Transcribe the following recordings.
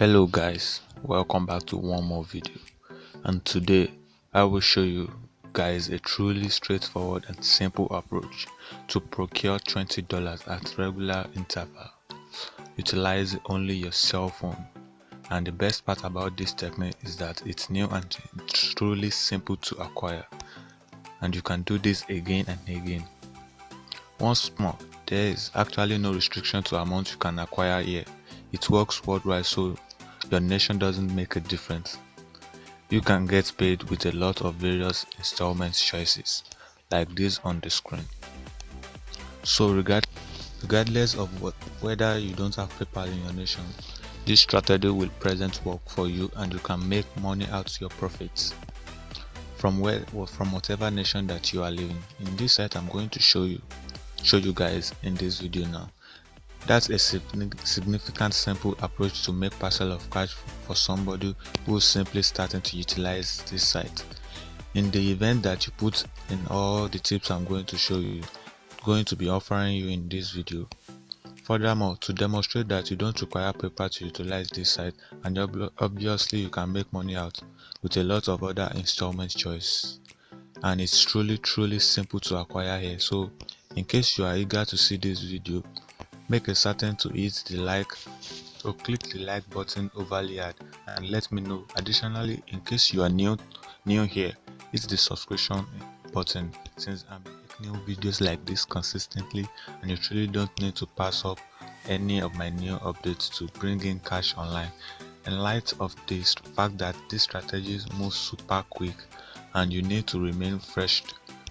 Hello guys, welcome back to one more video, and today I will show you guys a truly straightforward and simple approach to procure $20 at regular interval. Utilize only your cell phone, and the best part about this technique is that it's new and truly simple to acquire, and you can do this again and again. Once more, there is actually no restriction to amount you can acquire here. It works worldwide, so your nation doesn't make a difference. You can get paid with a lot of various installment choices like this on the screen. So regardless of whether you don't have PayPal in your nation, this strategy will present work for you, and you can make money out your profits from whatever nation that you are living. In this site I'm going to show you guys in this video now. That's a significant simple approach to make parcel of cash for somebody who's simply starting to utilize this site. In the event that you put in all the tips I'm going to show you, going to be offering you in this video. Furthermore, to demonstrate that you don't require PayPal to utilize this site, and obviously you can make money out with a lot of other installment choice, and it's truly simple to acquire here. So in case you are eager to see this video, make a certain to hit the like or click the like button over here and let me know. Additionally, in case you are new here, hit the subscription button, since I'm making new videos like this consistently, and you truly don't need to pass up any of my new updates to bring in cash online. In light of this fact that these strategies move super quick and you need to remain fresh,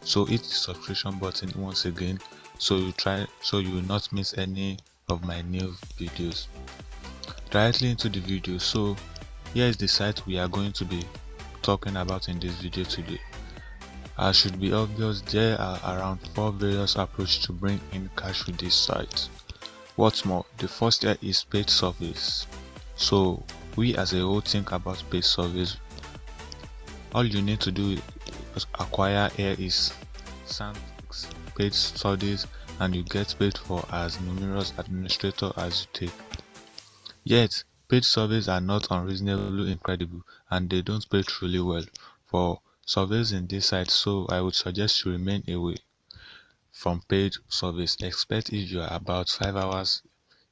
so hit the subscription button once again so you will not miss any of my new videos. Directly into the video. So here is the site we are going to be talking about in this video today. As should be obvious, there are around 4 various approaches to bring in cash with this site. What's more, the first here is paid service. So we as a whole think about paid service. All you need to do is acquire here is paid studies, and you get paid for as numerous administrator as you take. Yet paid surveys are not unreasonably incredible, and they don't pay truly well for surveys in this site, so I would suggest you remain away from paid surveys, except if you are about 5 hours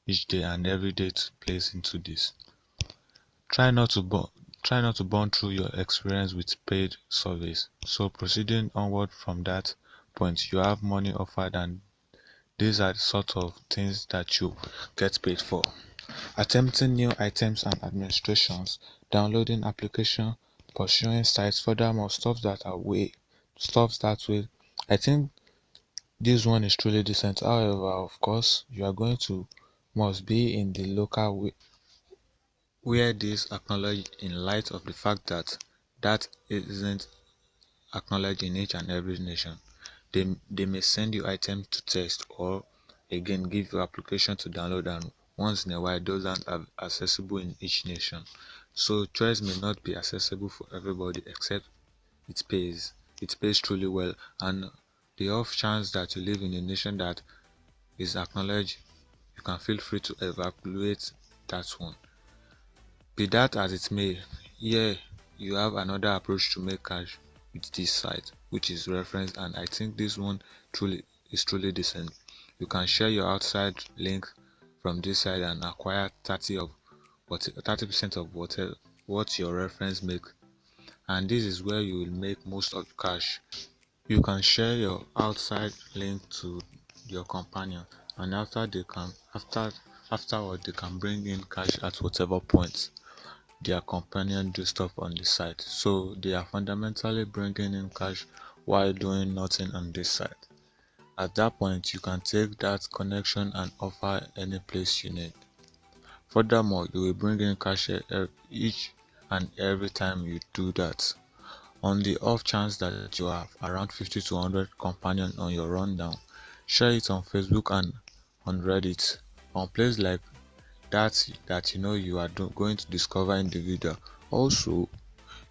each day and every day to place into this. Try not to burn through your experience with paid surveys. So proceeding onward from that point, you have money offered, and these are the sort of things that you get paid for: attempting new items and administrations, downloading application, pursuing sites. Furthermore, stuff that way. I think this one is truly decent. However, of course, you are going to must be in the local way where this acknowledged, in light of the fact that isn't acknowledged in each and every nation. They may send you items to test, or again give you application to download, and once in a while those aren't accessible in each nation. So choice may not be accessible for everybody, except it pays truly well, and the off chance that you live in a nation that is acknowledged, you can feel free to evaluate that one. Be that as it may, here you have another approach to make cash with this site, which is reference, and I think this one is truly decent. You can share your outside link from this site and acquire 30% of what your reference make, and this is where you will make most of the cash. You can share your outside link to your companion, and afterward they can bring in cash at whatever point their companion do stuff on the site. So they are fundamentally bringing in cash while doing nothing on this site. At that point, you can take that connection and offer any place you need. Furthermore, you will bring in cash each and every time you do that. On the off chance that you have around 50 to 100 companions on your rundown, share it on Facebook and on Reddit, on places like that you know you are going to discover individual. Also,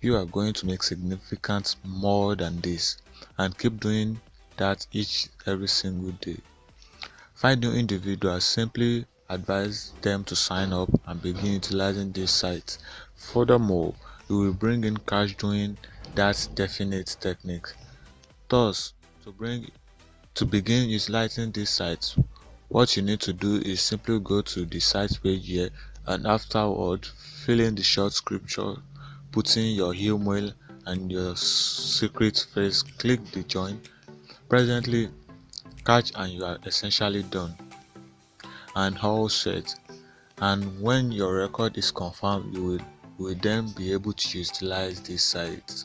you are going to make significant more than this, and keep doing that every single day. Find new individuals, simply advise them to sign up and begin utilizing this site. Furthermore, you will bring in cash doing that definite technique. Thus, to begin utilizing these sites, what you need to do is simply go to the site page here, and afterward fill in the short scripture, put in your email and your secret phrase, click the join, presently catch, and you are essentially done and all set. And when your record is confirmed, you will then be able to utilize this site.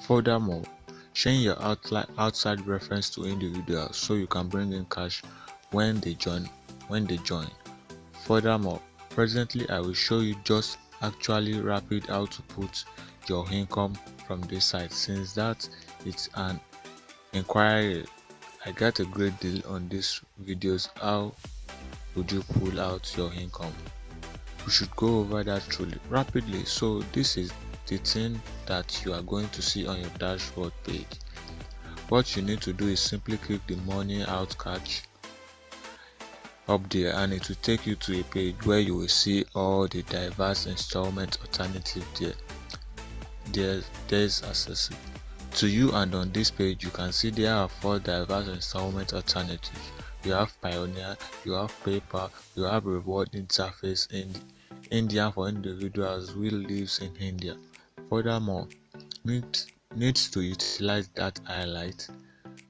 Furthermore, change your outside reference to individuals so you can bring in cash when they join. Furthermore, presently I will show you just actually rapid how to put your income from this site, since that it's an inquiry. I got a great deal on these videos. How would you pull out your income? We should go over that truly rapidly. So this is the thing that you are going to see on your dashboard page. What you need to do is simply click the money out catch up there, and it will take you to a page where you will see all the diverse installment alternatives there's access to you. And on this page you can see there are 4 diverse installment alternatives. You have Pioneer, you have PayPal, you have Reward Interface in India for individuals who lives in India. Furthermore, needs to utilize that highlight.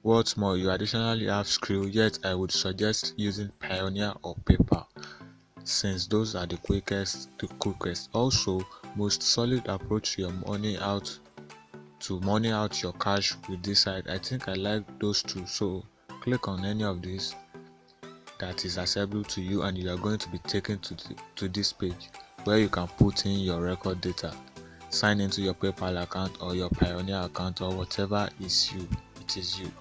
What's more, you additionally have Skrill, yet I would suggest using Pioneer or PayPal, since those are the quickest. Also, most solid approach to your money out your cash with this site. I think I like those two, so click on any of these that is accessible to you, and you are going to be taken to this page where you can put in your record data, sign into your PayPal account or your Pioneer account or whatever it is you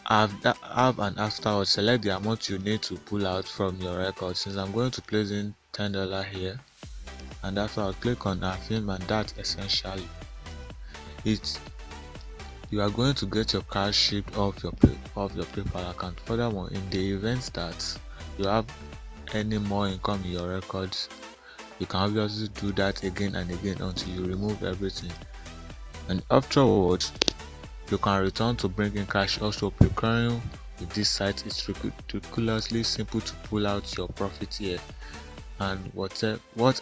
have. And afterwards select the amount you need to pull out from your record. Since I'm going to place in $10 here, and afterwards click on affirm, and that essentially it. You are going to get your cash shipped off your PayPal account. Furthermore, in the event that you have any more income in your records, you can obviously do that again and again until you remove everything, and afterwards you can return to bring in cash. Also, procuring with this site is ridiculously simple to pull out your profit here. And what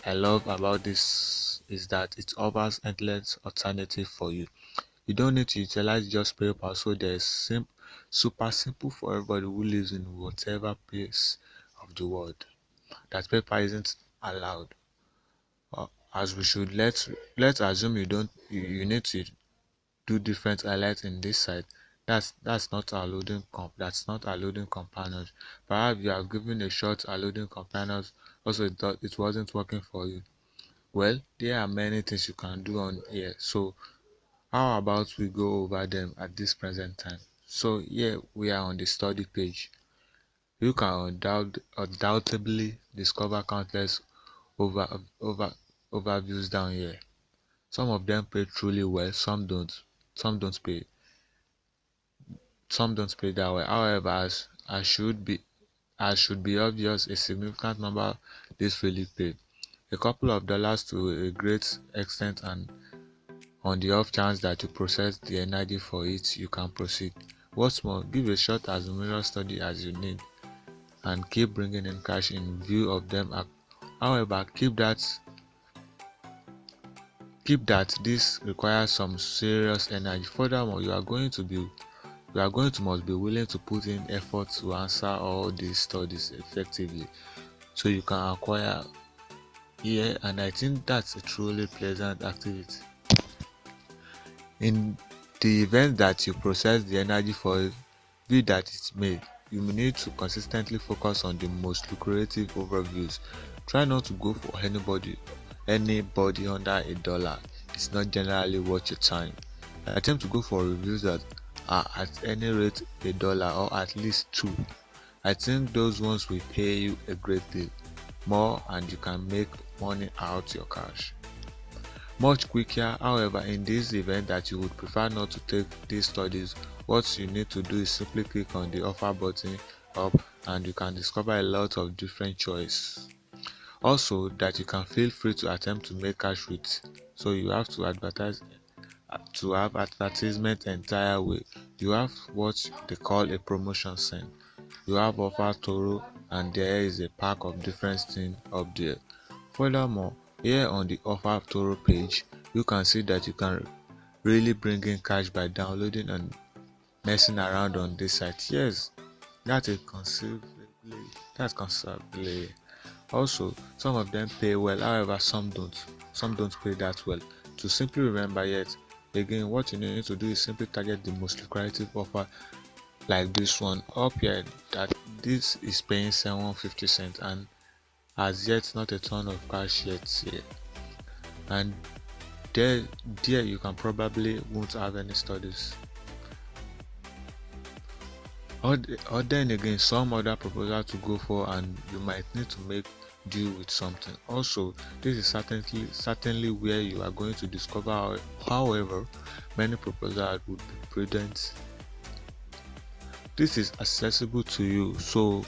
I love about this is that it offers endless alternative for you. You don't need to utilize just PayPal, so there's super simple for everybody who lives in whatever place of the world that PayPal isn't allowed. As we should let's assume you need to do different highlights in this site. That's not our loading component. Perhaps you are given a short loading component. Also, it wasn't working for you. Well, there are many things you can do on here, so how about we go over them at this present time? So here we are on the study page. You can undoubtedly discover countless overviews down here. Some of them pay truly well, some don't pay that well. However, as should be obvious, a significant number this really pay. A couple of dollars to a great extent, and on the off chance that you process the energy for it, you can proceed. What's more, give a short as mirror study as you need, and keep bringing in cash in view of them. However, keep that this requires some serious energy. Furthermore, you are going to must be willing to put in effort to answer all these studies effectively, so you can acquire here. And I think that's a truly pleasant activity. In the event that you process the energy for it, be that it's made, you may need to consistently focus on the most lucrative overviews. Try not to go for anybody under $1. It's not generally worth your time. Attempt to go for reviews that are at any rate $1 or at least $2. I think those ones will pay you a great deal more, and you can make money out your cash much quicker. However, in this event that you would prefer not to take these studies, what you need to do is simply click on the offer button up and you can discover a lot of different choices. Also, that you can feel free to attempt to make cash with, so you have to advertise to have advertisement entire way. You have what they call a promotion sign, you have offer Toro, and there is a pack of different things up there. Furthermore, here on the offer Toro page, you can see that you can really bring in cash by downloading and messing around on this site. Yes, that's a considerably. Also, some of them pay well, however some don't. Some don't pay that well. To simply remember yet, again, what you need to do is simply target the most lucrative offer like this one up here, that this is paying 7.50 and as yet not a ton of cash yet here. And there you can probably won't have any studies. Or then again, some other proposal to go for and you might need to make do with something. Also, this is certainly where you are going to discover, however, many proposals would be prudent. This is accessible to you, so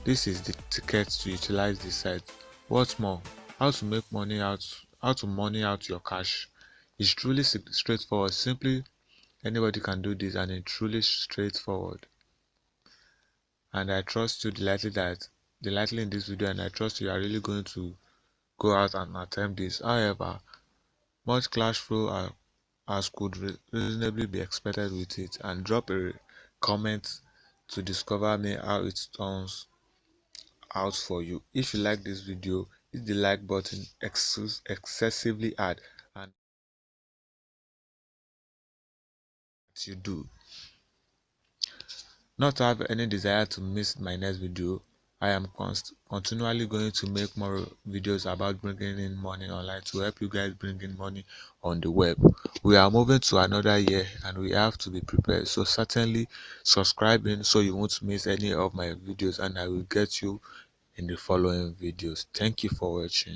this is the ticket to utilize the site. What's more, how to money out your cash is truly straightforward. Simply anybody can do this and it's truly straightforward. And I trust you delightfully in this video, and I trust you are really going to go out and attempt this. However, much cash flow as could reasonably be expected with it, and drop a comment to discover me how it turns out for you. If you like this video, hit the like button excessively hard, and you do not have any desire to miss my next video. I am continually going to make more videos about bringing in money online to help you guys bring in money on the web. We are moving to another year and we have to be prepared, so certainly subscribe in so you won't miss any of my videos, and I will get you in the following videos. Thank you for watching.